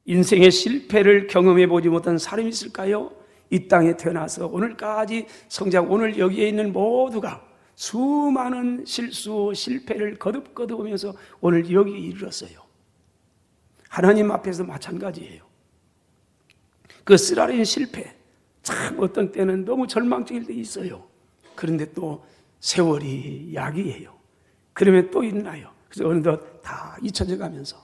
인생의 실패를 경험해 보지 못한 사람이 있을까요? 이 땅에 태어나서 오늘까지 성장, 오늘 여기에 있는 모두가 수많은 실수, 실패를 거듭거듭하면서 오늘 여기에 이르렀어요. 하나님 앞에서 마찬가지예요. 그 쓰라린 실패, 참 어떤 때는 너무 절망적일 때 있어요. 그런데 또 세월이 약이에요. 그러면 또 있나요? 그래서 어느덧 다 잊혀져 가면서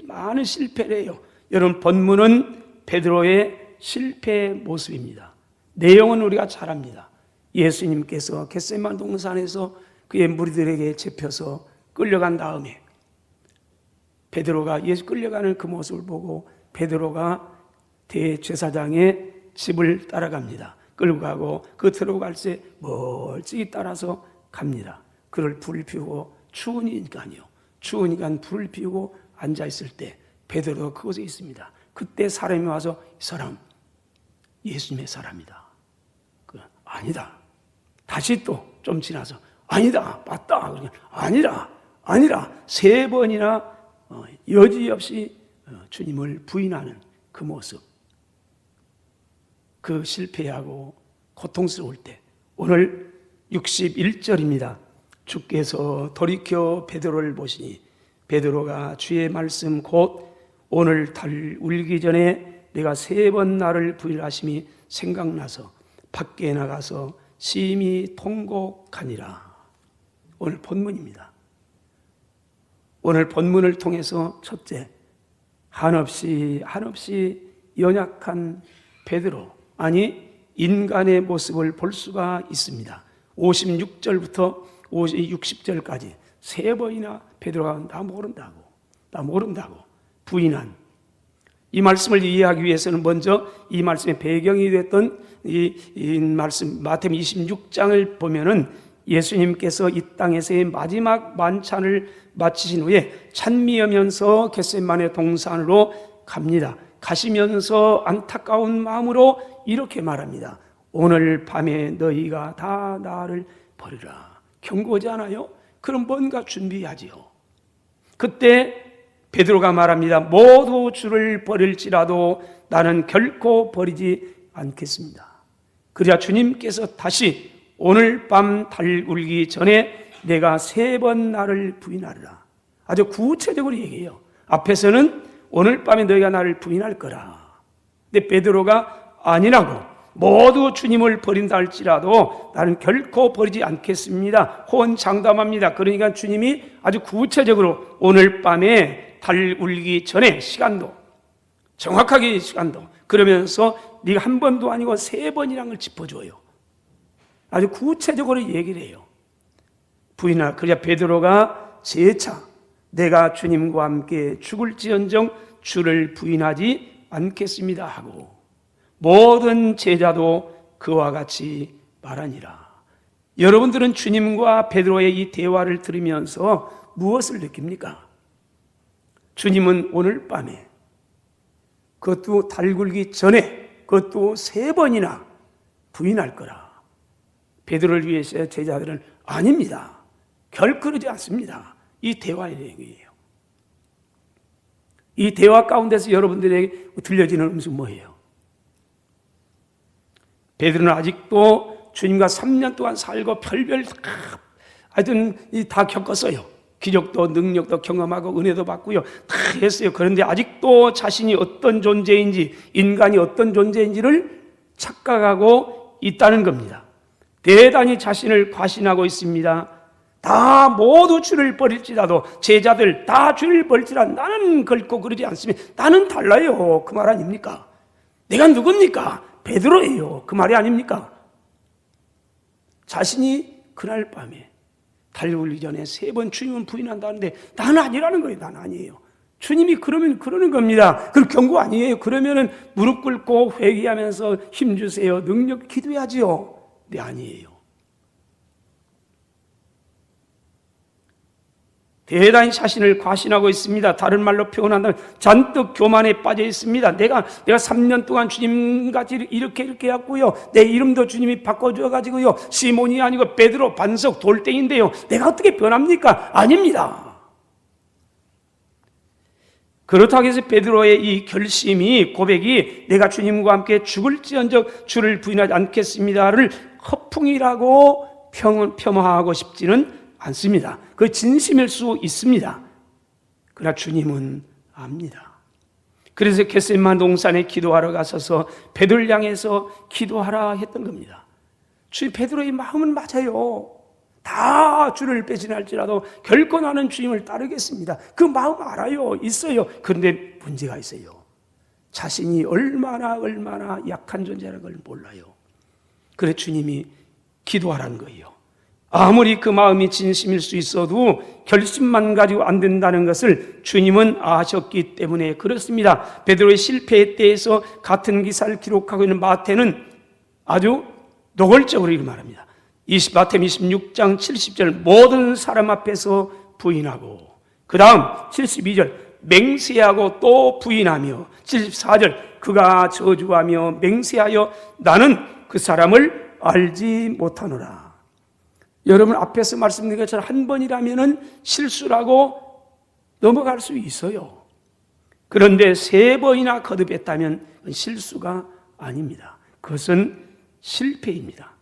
많은 실패를 해요. 여러분, 본문은 베드로의 실패 모습입니다. 내용은 우리가 잘 압니다. 예수님께서 겟세마네 동산에서 그의 무리들에게 잡혀서 끌려간 다음에 베드로가 예수 끌려가는 그 모습을 보고 베드로가 대제사장의 집을 따라갑니다. 끌고 가고 그 들어갈 때 멀찍이 따라서 갑니다. 그를 불을 피우고 추우니까요. 추우니까 불을 피우고 앉아있을 때 베드로가 그곳에 있습니다. 그때 사람이 와서 이 사람 예수님의 사람이다. 아니다. 다시 또 좀 지나서 아니다. 맞다. 아니라 3번이나 여지없이 주님을 부인하는 그 모습. 그 실패하고 고통스러울 때 오늘 61절입니다. 주께서 돌이켜 베드로를 보시니 베드로가 주의 말씀 곧 오늘 달 울기 전에 내가 3번 나를 부인하심이 생각나서 밖에 나가서 심히 통곡하니라. 오늘 본문입니다. 오늘 본문을 통해서 첫째, 한없이 연약한 베드로, 아니 인간의 모습을 볼 수가 있습니다. 56절부터 60절까지 3번이나 베드로가 나 모른다고 부인한 이 말씀을 이해하기 위해서는 먼저 이 말씀의 배경이 됐던 이 말씀 마태복음 26장을 보면은 예수님께서 이 땅에서의 마지막 만찬을 마치신 후에 찬미하면서 겟세마네 동산으로 갑니다. 가시면서 안타까운 마음으로 이렇게 말합니다. 오늘 밤에 너희가 다 나를 버리라. 경고하지 않아요? 그럼 뭔가 준비하지요. 그때 베드로가 말합니다. 모두 주를 버릴지라도 나는 결코 버리지 않겠습니다. 그래야 주님께서 다시 오늘 밤 달 울기 전에 내가 3번 나를 부인하리라. 아주 구체적으로 얘기해요. 앞에서는 오늘 밤에 너희가 나를 부인할 거라. 근데 베드로가 아니라고, 모두 주님을 버린다 할지라도 나는 결코 버리지 않겠습니다. 호언장담합니다. 그러니까 주님이 아주 구체적으로 오늘 밤에 달 울기 전에 시간도, 정확하게 시간도, 그러면서 네가 한 번도 아니고 3번이라는 걸 짚어줘요. 아주 구체적으로 얘기를 해요. 부인하. 그래야 베드로가 재차 내가 주님과 함께 죽을지언정 주를 부인하지 않겠습니다 하고, 모든 제자도 그와 같이 말하니라. 여러분들은 주님과 베드로의 이 대화를 들으면서 무엇을 느낍니까? 주님은 오늘 밤에, 그것도 달 굴기 전에, 그것도 3번이나 부인할 거라. 베드로를 위해서 제자들은 아닙니다. 결코 그러지 않습니다. 이 대화의 얘기예요. 이 대화 가운데서 여러분들에게 들려지는 음성은 뭐예요? 베드로는 아직도 주님과 3년 동안 살고 별별 하여튼 다 겪었어요. 기적도 능력도 경험하고 은혜도 받고요. 다 했어요. 그런데 아직도 자신이 어떤 존재인지, 인간이 어떤 존재인지를 착각하고 있다는 겁니다. 대단히 자신을 과신하고 있습니다. 다 모두 주를 버릴지라도, 제자들 다 주를 버릴지라도 나는 결코 그러지 않습니다. 나는 달라요. 그 말 아닙니까? 내가 누굽니까? 베드로예요. 그 말이 아닙니까? 자신이 그날 밤에 달 울기 전에 3번 주님은 부인한다는데 나는 아니라는 거예요. 나는 아니에요. 주님이 그러면 그러는 겁니다. 그 경고 아니에요. 그러면은 무릎 꿇고 회개하면서 힘주세요. 능력 기도해야지요. 네, 아니에요. 대단히 자신을 과신하고 있습니다. 다른 말로 표현한다면 잔뜩 교만에 빠져 있습니다. 내가 3년 동안 주님같이 이렇게 해왔고요. 내 이름도 주님이 바꿔줘가지고요. 시몬이 아니고 베드로 반석 돌덩이인데요. 내가 어떻게 변합니까? 아닙니다. 그렇다고 해서 베드로의 이 결심이, 고백이 내가 주님과 함께 죽을지언정 주를 부인하지 않겠습니다를 허풍이라고 폄하하고 싶지는 않습니다. 그 진심일 수 있습니다. 그러나 주님은 압니다. 그래서 겟세마네 동산에 기도하러 가셔서 베드로를 향해서 기도하라 했던 겁니다. 주님, 베드로의 마음은 맞아요. 다 주를 배신할지라도 결코 나는 주님을 따르겠습니다. 그 마음 알아요. 있어요. 그런데 문제가 있어요. 자신이 얼마나 약한 존재라는 걸 몰라요. 그래서 주님이 기도하라는 거예요. 아무리 그 마음이 진심일 수 있어도 결심만 가지고 안 된다는 것을 주님은 아셨기 때문에 그렇습니다. 베드로의 실패에 대해서 같은 기사를 기록하고 있는 마태는 아주 노골적으로 이렇게 말합니다. 마태 26장 70절 모든 사람 앞에서 부인하고, 그 다음 72절 맹세하고 또 부인하며, 74절 그가 저주하며 맹세하여 나는 그 사람을 알지 못하노라. 여러분 앞에서 말씀드린 것처럼 한 번이라면 실수라고 넘어갈 수 있어요. 그런데 3번이나 거듭했다면 실수가 아닙니다. 그것은 실패입니다.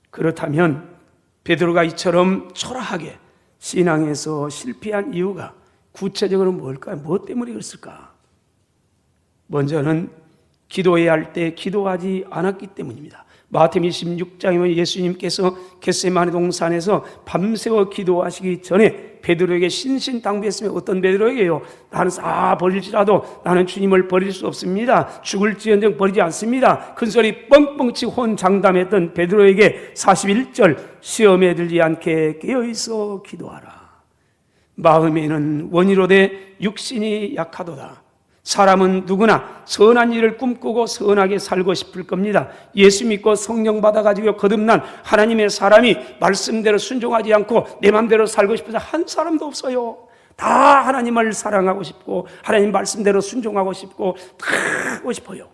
그렇다면 베드로가 이처럼 초라하게 신앙에서 실패한 이유가 구체적으로 뭘까요? 무엇 때문에 그랬을까? 먼저는 기도해야 할 때 기도하지 않았기 때문입니다. 마태복음 26장에 보면 예수님께서 겟세마네 동산에서 밤새워 기도하시기 전에 베드로에게 신신당부했으면 어떤 베드로에게요? 나는 버릴지라도 나는 주님을 버릴 수 없습니다. 죽을지언정 버리지 않습니다. 큰소리 뻥뻥치고 혼장담했던 베드로에게 41절 시험에 들지 않게 깨어있어 기도하라. 마음에는 원이로되 육신이 약하도다. 사람은 누구나 선한 일을 꿈꾸고 선하게 살고 싶을 겁니다. 예수 믿고 성령 받아가지고 거듭난 하나님의 사람이 말씀대로 순종하지 않고 내 마음대로 살고 싶어서 한 사람도 없어요. 다 하나님을 사랑하고 싶고 하나님 말씀대로 순종하고 싶고 다 하고 싶어요.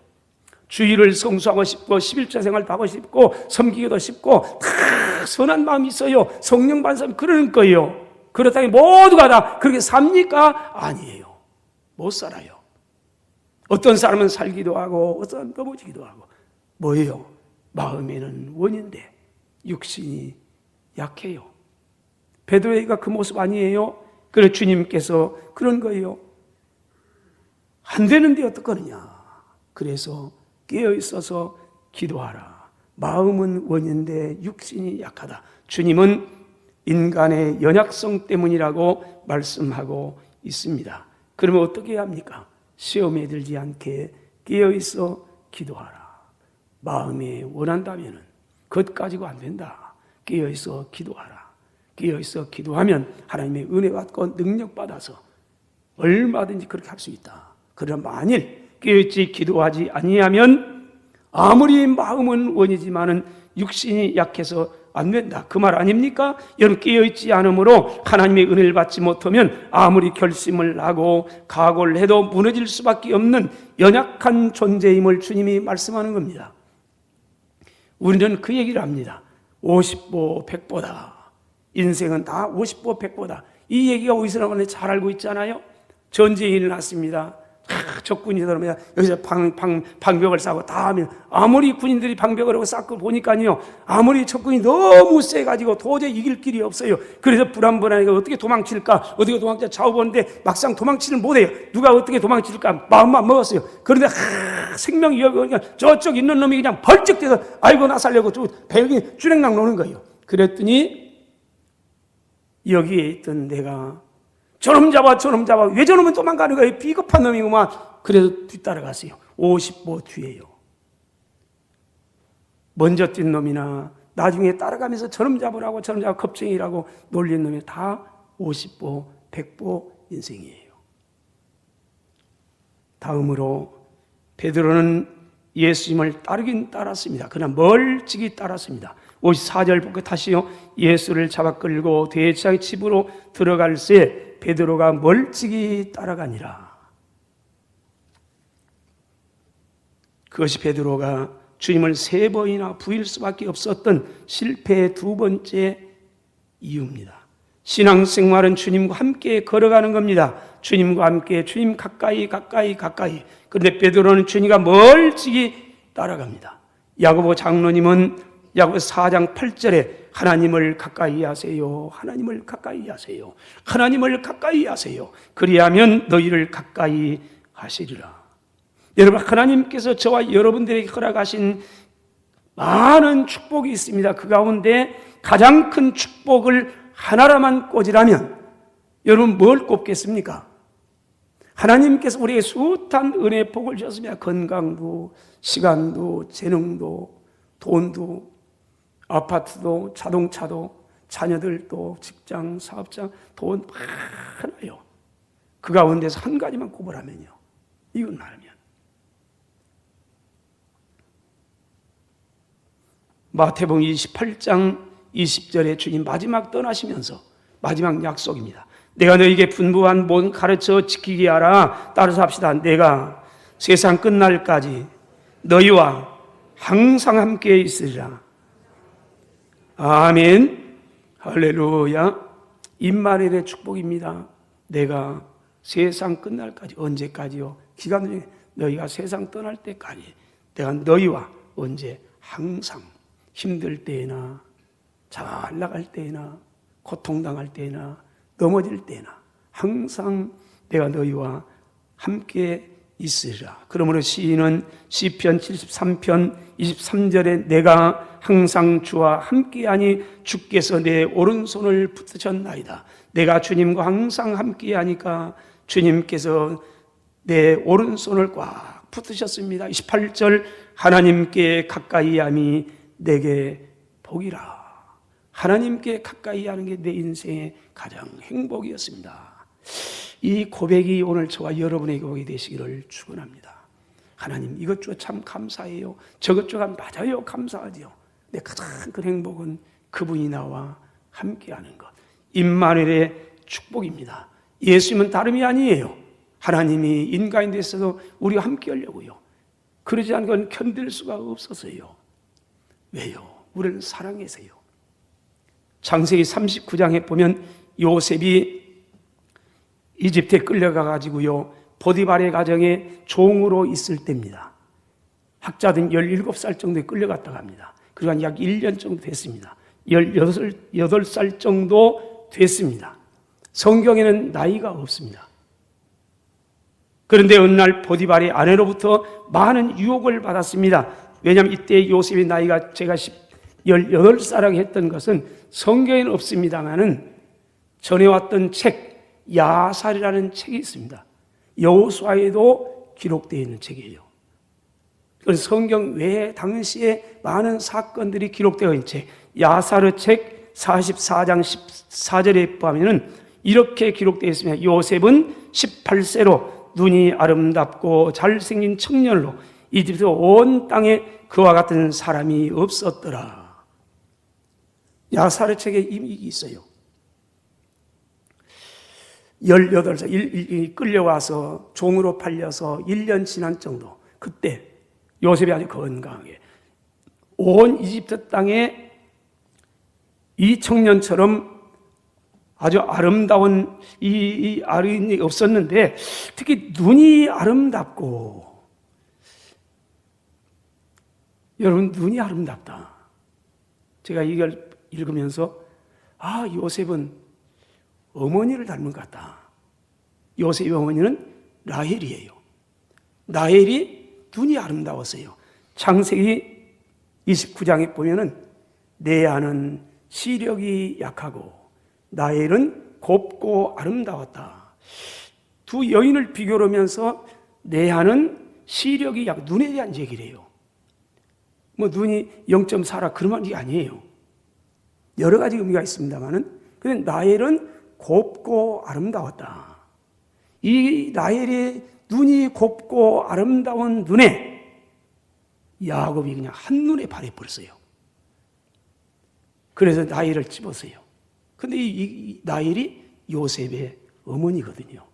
주일을 성수하고 싶고 11조 생활도 하고 싶고 섬기기도 싶고 다 선한 마음이 있어요. 성령 받은 사람 그러는 거예요. 그렇다면 모두가 다 그렇게 삽니까? 아니에요. 못 살아요. 어떤 사람은 살기도 하고 어떤 사람은 넘어지기도 하고. 뭐예요? 마음에는 원인데 육신이 약해요. 베드로가 그 모습 아니에요? 그래서 주님께서 그런 거예요. 안 되는데 어떡하느냐. 그래서 깨어있어서 기도하라. 마음은 원인데 육신이 약하다. 주님은 인간의 연약성 때문이라고 말씀하고 있습니다. 그러면 어떻게 해야 합니까? 시험에 들지 않게 깨어있어 기도하라. 마음에 원한다면 그것 가지고 안 된다. 깨어있어 기도하라. 깨어있어 기도하면 하나님의 은혜 받고 능력 받아서 얼마든지 그렇게 할 수 있다. 그러나 만일 깨어있지 기도하지 아니하면 아무리 마음은 원이지만은 육신이 약해서 안 된다. 그 말 아닙니까? 여러분 깨어있지 않으므로 하나님의 은혜를 받지 못하면 아무리 결심을 하고 각오를 해도 무너질 수밖에 없는 연약한 존재임을 주님이 말씀하는 겁니다. 우리는 그 얘기를 합니다. 50보 100보다. 인생은 다 50보 100보다. 이 얘기가 우리 사람한테 잘 알고 있잖아요. 전쟁이 일어났습니다. 적군이 들어오면 여기서 방벽을 쌓고 다 하면 아무리 군인들이 방벽을 하고 쌓고 보니까요, 아무리 적군이 너무 세가지고 도저히 이길 길이 없어요. 그래서 불안불안하니까 어떻게 도망칠까? 어떻게 도망칠까? 좌우보는데 막상 도망치는 못해요. 누가 어떻게 도망칠까? 마음만 먹었어요. 그런데 생명이 위협이니까 저쪽 있는 놈이 그냥 벌쩍 뛰어서 아이고 나 살려고 배경이 주랭랑 노는 거예요. 그랬더니 여기에 있던 내가 저놈 잡아 왜 저놈은 도망가는 거예요? 비겁한 놈이구만. 그래서 뒤따라갔어요. 50보 뒤에요. 먼저 뛴 놈이나 나중에 따라가면서 저놈 잡으라고 겁쟁이라고 놀린 놈이 다 50보 100보 인생이에요. 다음으로 베드로는 예수님을 따르긴 따랐습니다. 그러나 멀찍이 따랐습니다. 54절 보고 다시요. 예수를 잡아 끌고 대제사장의 집으로 들어갈 새 베드로가 멀찍이 따라가니라. 그것이 베드로가 주님을 3번이나 부인할 수밖에 없었던 실패의 2번째 이유입니다. 신앙생활은 주님과 함께 걸어가는 겁니다. 주님과 함께, 주님 가까이. 그런데 베드로는 주님과 멀찍이 따라갑니다. 야고보 장로님은 야고보 4장 8절에 하나님을 가까이 하세요. 하나님을 가까이 하세요. 하나님을 가까이 하세요. 그리하면 너희를 가까이 하시리라. 여러분, 하나님께서 저와 여러분들에게 허락하신 많은 축복이 있습니다. 그 가운데 가장 큰 축복을 하나라만 꽂으라면 여러분 뭘 꼽겠습니까? 하나님께서 우리에게 숱한 은혜의 복을 주셨습니다. 건강도, 시간도, 재능도, 돈도, 아파트도, 자동차도, 자녀들도, 직장, 사업장, 돈 많아요. 그 가운데서 한 가지만 꼽으라면요, 이건 말하면 마태복음 28장 20절에 주님 마지막 떠나시면서 마지막 약속입니다. 내가 너희에게 분부한 모든 가르쳐 지키게 하라. 따라서 합시다. 내가 세상 끝날까지 너희와 항상 함께 있으리라. 아멘. 할렐루야. 임마누엘의 축복입니다. 내가 세상 끝날까지, 언제까지요? 기간 중에 너희가 세상 떠날 때까지 내가 너희와 언제 항상, 힘들 때나 잘 나갈 때나 고통당할 때나 넘어질 때나 항상 내가 너희와 함께 있으리라. 그러므로 시인은 시편 73편 23절에 내가 항상 주와 함께하니 주께서 내 오른손을 붙드셨나이다. 내가 주님과 항상 함께하니까 주님께서 내 오른손을 꽉 붙드셨습니다. 28절 하나님께 가까이함이 내게 복이라. 하나님께 가까이 하는 게 내 인생의 가장 행복이었습니다. 이 고백이 오늘 저와 여러분에게 오게 되시기를 축원합니다. 하나님, 이것저것 참 감사해요. 저것저것 맞아요. 감사하지요. 내 가장 큰 행복은 그분이 나와 함께하는 것. 임마누엘의 축복입니다. 예수님은 다름이 아니에요. 하나님이 인간이 됐어도 우리와 함께하려고요. 그러지 않은 건 견딜 수가 없어서요. 왜요? 우리를 사랑해서요. 창세기 39장에 보면 요셉이 이집트에 끌려가 가지고요, 보디발의 가정에 종으로 있을 때입니다. 학자들은 17살 정도에 끌려갔다고 합니다. 그러니까 약 1년 정도 됐습니다. 18살 정도 됐습니다. 성경에는 나이가 없습니다. 그런데 어느 날 보디발의 아내로부터 많은 유혹을 받았습니다. 왜냐하면 이때 요셉의 나이가 제가 18살이라고 했던 것은 성경에는 없습니다만은 전해왔던 책 야살이라는 책이 있습니다. 여호수아에도 기록되어 있는 책이에요. 그래서 성경 외에 당시에 많은 사건들이 기록되어 있는 책 야살의 책 44장 14절에 보면 이렇게 기록되어 있습니다. 요셉은 18세로 눈이 아름답고 잘생긴 청년으로 이집트 온 땅에 그와 같은 사람이 없었더라. 야살의 책에 이미 있어요. 18살 끌려와서 종으로 팔려서 1년 지난 정도, 그때 요셉이 아주 건강하게 온 이집트 땅에 이 청년처럼 아주 아름다운 이 아름이 없었는데 특히 눈이 아름답고, 여러분 눈이 아름답다. 제가 이걸 읽으면서 요셉은 어머니를 닮은 것 같다. 요셉의 어머니는 라헬이에요. 라헬이 눈이 아름다웠어요. 창세기 29장에 보면은 레아는 시력이 약하고 라헬은 곱고 아름다웠다. 두 여인을 비교를 하면서 레아는 시력이 눈에 대한 얘기를 해요. 눈이 0.4라 그런 게 아니에요. 여러 가지 의미가 있습니다만은, 근데 라헬은 곱고 아름다웠다. 이 라헬의 눈이 곱고 아름다운 눈에 야곱이 그냥 한눈에 반해버렸어요. 그래서 라헬을 집었어요. 근데 이 라헬이 요셉의 어머니거든요.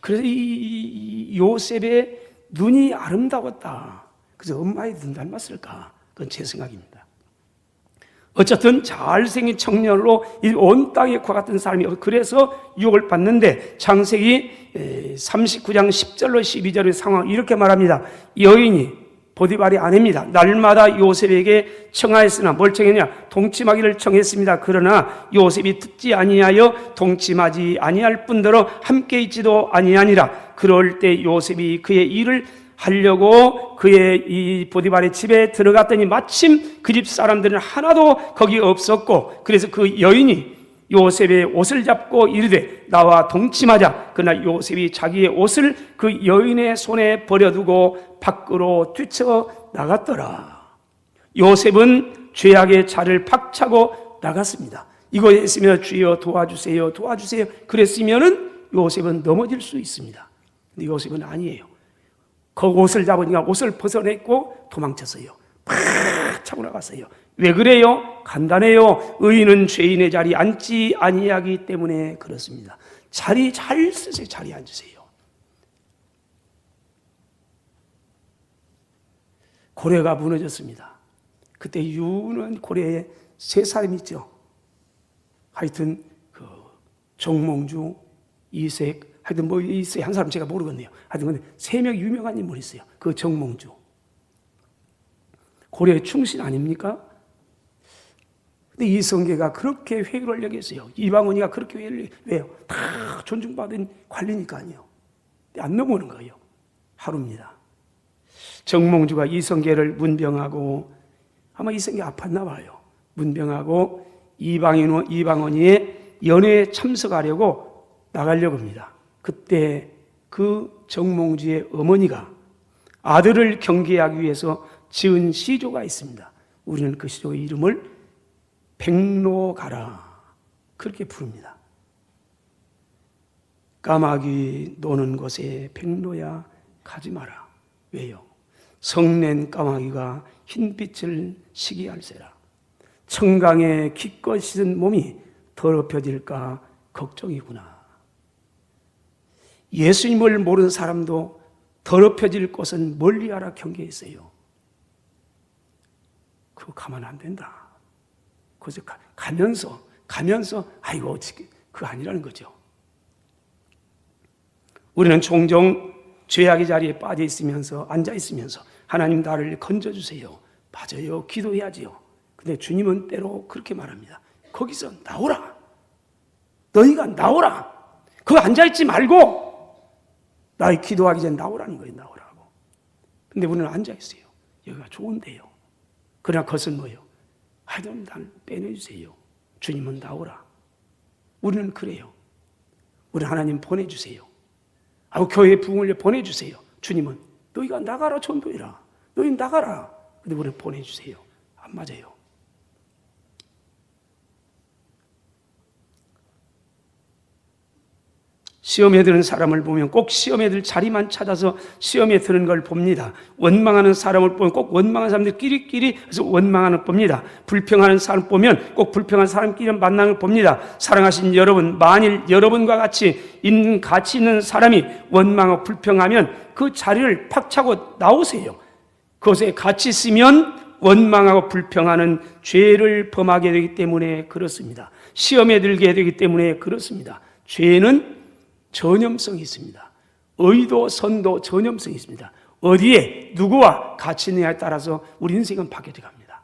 그래서 이 요셉의 눈이 아름다웠다. 그래서 엄마의 눈 닮았을까? 그건 제 생각입니다. 어쨌든 잘생긴 청년으로 온 땅에 과 같은 사람이 그래서 유혹을 받는데 창세기 39장 10절로 12절의 상황 이렇게 말합니다. 여인이 보디발의 아내입니다. 날마다 요셉에게 청하였으나 뭘 청했냐? 동침하기를 청했습니다. 그러나 요셉이 듣지 아니하여 동침하지 아니할 뿐더러 함께 있지도 아니하니라. 그럴 때 요셉이 그의 일을 하려고 그의 이 보디발의 집에 들어갔더니 마침 그 집 사람들은 하나도 거기 없었고, 그래서 그 여인이 요셉의 옷을 잡고 이르되 나와 동침하자. 그러나 요셉이 자기의 옷을 그 여인의 손에 버려두고 밖으로 뛰쳐 나갔더라. 요셉은 죄악의 자를 박차고 나갔습니다. 이곳에 있으며 주여 도와주세요, 도와주세요 그랬으면은 요셉은 넘어질 수 있습니다. 근데 요셉은 아니에요. 그 옷을 잡으니까 옷을 벗어냈고 도망쳤어요. 팍 차고 나갔어요. 왜 그래요? 간단해요. 의인은 죄인의 자리에 앉지 아니하기 때문에 그렇습니다. 자리 잘 쓰세요. 자리에 앉으세요. 고래가 무너졌습니다. 그때 유는 고래에 세 사람이 있죠. 하여튼 그 정몽주, 이색, 하여튼 뭐 있어요. 한 사람 제가 모르겠네요. 하여튼 근데 세 명 유명한 인물이 있어요. 그 정몽주. 고려의 충신 아닙니까? 근데 이성계가 그렇게 회유를 여겼어요. 이방원이가 그렇게 회유를 왜요? 다 존중받은 관리니까요. 안 넘어오는 거예요. 하루입니다. 정몽주가 이성계를 문병하고, 아마 이성계 아팠나 봐요. 문병하고 이방원이의 연회에 참석하려고 나가려고 합니다. 그때 그 정몽주의 어머니가 아들을 경계하기 위해서 지은 시조가 있습니다. 우리는 그 시조의 이름을 백로가라 그렇게 부릅니다. 까마귀 노는 곳에 백로야 가지 마라. 왜요? 성낸 까마귀가 흰빛을 시기할세라. 청강에 기껏 씻은 몸이 더럽혀질까 걱정이구나. 예수님을 모르는 사람도 더럽혀질 것은 멀리하라 경계했어요. 그거 가면 안 된다. 그래서 가면서 아이고 그거 아니라는 거죠. 우리는 종종 죄악의 자리에 빠져 있으면서 앉아 있으면서 하나님 나를 건져주세요. 맞아요. 기도해야지요. 근데 주님은 때로 그렇게 말합니다. 거기서 나오라. 너희가 나오라. 그거 앉아있지 말고 나의 기도하기 전에 나오라는 거예요. 나오라고. 근데 우리는 앉아있어요. 여기가 좋은데요. 그러나 그것은 뭐예요? 하여튼 나를 빼내주세요. 주님은 나오라. 우리는 그래요. 우리 하나님 보내주세요. 교회에 부흥을 보내주세요. 주님은 너희가 나가라 전도해라. 너희 나가라. 근데 우리는 보내주세요. 안 맞아요. 시험에 드는 사람을 보면 꼭 시험에 들 자리만 찾아서 시험에 드는 걸 봅니다. 원망하는 사람을 보면 꼭 원망하는 사람들끼리 그래서 원망하는 봅니다. 불평하는 사람 보면 꼭 불평하는 사람끼리 만나는 걸 봅니다. 사랑하신 여러분, 만일 여러분과 같이 있는 사람이 원망하고 불평하면 그 자리를 팍 차고 나오세요. 그것에 같이 있으면 원망하고 불평하는 죄를 범하게 되기 때문에 그렇습니다. 시험에 들게 되기 때문에 그렇습니다. 죄는 전염성이 있습니다. 의도, 선도, 전염성이 있습니다. 어디에 누구와 같이 있느냐에 따라서 우리 인생은 바뀌어 갑니다.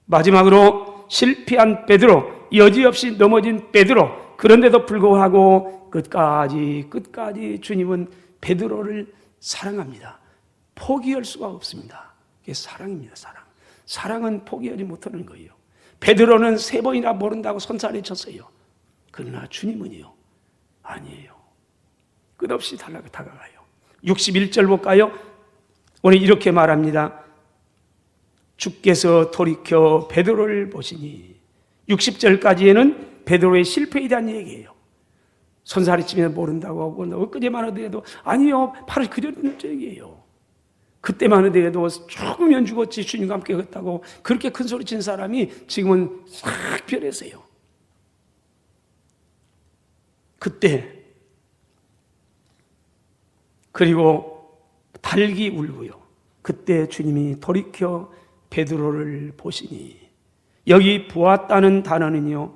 마지막으로 실패한 베드로, 여지없이 넘어진 베드로, 그런데도 불구하고 끝까지 주님은 베드로를 사랑합니다. 포기할 수가 없습니다. 그게 사랑입니다. 사랑은 포기하지 못하는 거예요. 베드로는 3번이나 모른다고 손살에 쳤어요. 그러나 주님은요, 아니에요. 끝없이 다가가요. 61절 볼까요? 오늘 이렇게 말합니다. 주께서 돌이켜 베드로를 보시니 60절까지에는 베드로의 실패에 대한 얘기예요. 손살이 치면 모른다고 하고 엊그제만 하더라도 아니요 바로 그런 얘기예요. 그때만 하더라도 죽으면 죽었지 주님과 함께 걷다고 그렇게 큰 소리 친 사람이 지금은 싹 변했어요. 그때 그리고 달기 울고요. 그때 주님이 돌이켜 베드로를 보시니 여기 보았다는 단어는요,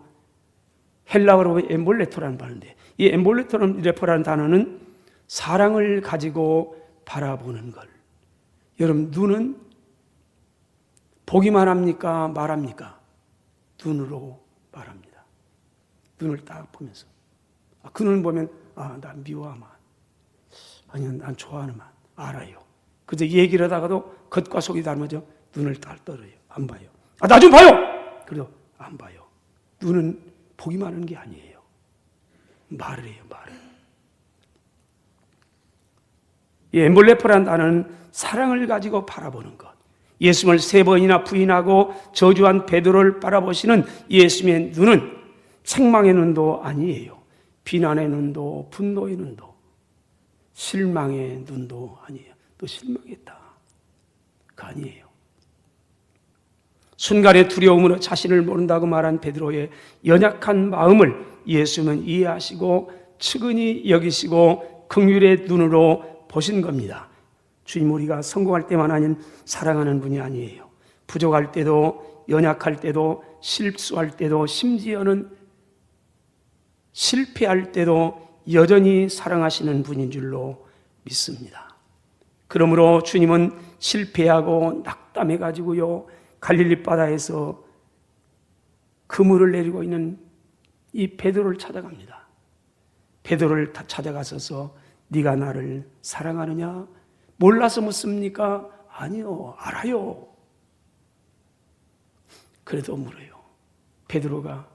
헬라어로 엠볼레토라는 단어인데, 이 엠볼레토라는 단어는 사랑을 가지고 바라보는 걸. 여러분, 눈은 보기만 합니까? 말합니까? 눈으로 말합니다. 눈을 딱 보면서. 그 눈을 보면, 난 미워하만. 아니면 난 좋아하는만. 알아요. 그저 얘기를 하다가도 겉과 속이 닮아져 눈을 딱 떨어요. 안 봐요. 나 좀 봐요! 그래도 안 봐요. 눈은 보기만 하는 게 아니에요. 말을 해요, 말을. 이 엠볼레포라는 단어는 사랑을 가지고 바라보는 것. 예수님을 3번이나 부인하고 저주한 베드로를 바라보시는 예수님의 눈은 책망의 눈도 아니에요. 비난의 눈도, 분노의 눈도, 실망의 눈도 아니에요. 또 실망했다. 그 아니에요. 순간의 두려움으로 자신을 모른다고 말한 베드로의 연약한 마음을 예수님은 이해하시고 측은히 여기시고 긍휼의 눈으로 보신 겁니다. 주님, 우리가 성공할 때만 아닌 사랑하는 분이 아니에요. 부족할 때도, 연약할 때도, 실수할 때도, 심지어는 실패할 때도 여전히 사랑하시는 분인 줄로 믿습니다. 그러므로 주님은 실패하고 낙담해가지고요, 갈릴리 바다에서 그물을 내리고 있는 이 베드로를 찾아갑니다. 베드로를 찾아가셔서 네가 나를 사랑하느냐? 몰라서 묻습니까? 아니요, 알아요. 그래도 물어요. 베드로가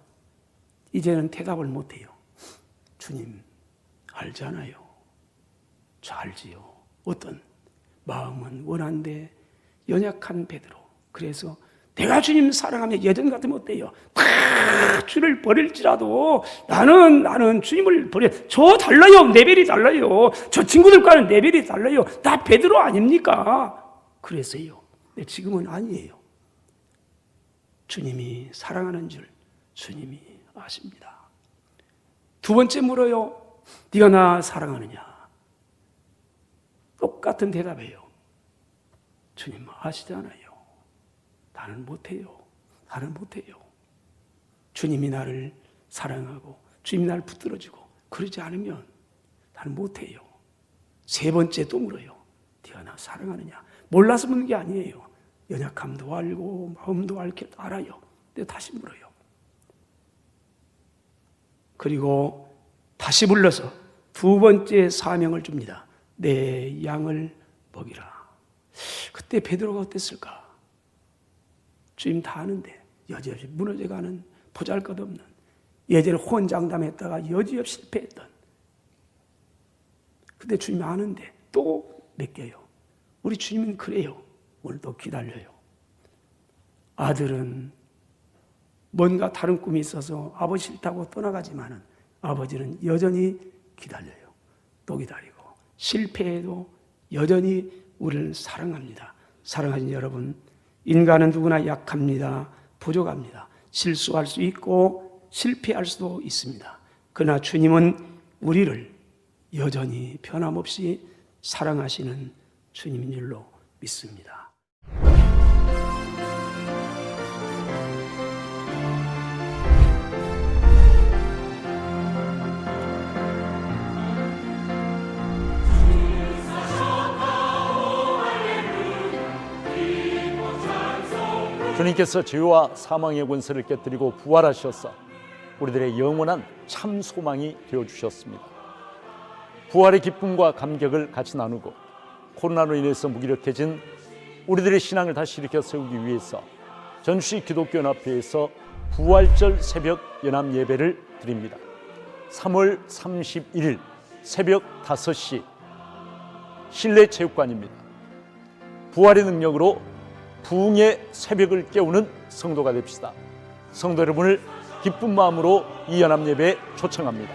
이제는 대답을 못해요. 주님, 알잖아요. 저 알지요. 어떤 마음은 원한데 연약한 베드로. 그래서 내가 주님 사랑하면 예전 같으면 어때요? 다 주를 버릴지라도 나는 주님을 버려. 저 달라요. 레벨이 달라요. 저 친구들과는 레벨이 달라요. 나 베드로 아닙니까? 그래서요. 근데 지금은 아니에요. 주님이 사랑하는 줄 주님이 아십니다. 두 번째 물어요. 네가 나 사랑하느냐? 똑같은 대답이에요. 주님 아시잖아요. 나는 못해요. 나는 못해요. 주님이 나를 사랑하고 주님이 나를 붙들어주고 그러지 않으면 나는 못해요. 세 번째 또 물어요. 네가 나 사랑하느냐? 몰라서 묻는 게 아니에요. 연약함도 알고 마음도 알아요. 근데 다시 물어요. 그리고 다시 불러서 두 번째 사명을 줍니다. 내 양을 먹이라. 그때 베드로가 어땠을까? 주님 다 아는데 여지없이 무너져가는 보잘것없는, 예전에 호언장담했다가 여지없이 실패했던, 근데 주님 아는데 또 맡겨요. 우리 주님은 그래요. 오늘도 기다려요. 아들은 뭔가 다른 꿈이 있어서 아버지 싫다고 떠나가지만은 아버지는 여전히 기다려요. 또 기다리고 실패해도 여전히 우리를 사랑합니다. 사랑하는 여러분, 인간은 누구나 약합니다. 부족합니다. 실수할 수 있고 실패할 수도 있습니다. 그러나 주님은 우리를 여전히 변함없이 사랑하시는 주님인 줄로 믿습니다. 주님께서 죄와 사망의 권세를 깨뜨리고 부활하셔서 우리들의 영원한 참 소망이 되어주셨습니다. 부활의 기쁨과 감격을 같이 나누고 코로나로 인해서 무기력해진 우리들의 신앙을 다시 일으켜 세우기 위해서 전주시 기독교연합회에서 부활절 새벽 연합 예배를 드립니다. 3월 31일 새벽 5시 실내 체육관입니다. 부활의 능력으로 부흥의 새벽을 깨우는 성도가 됩시다. 성도 여러분을 기쁜 마음으로 이 연합 예배에 초청합니다.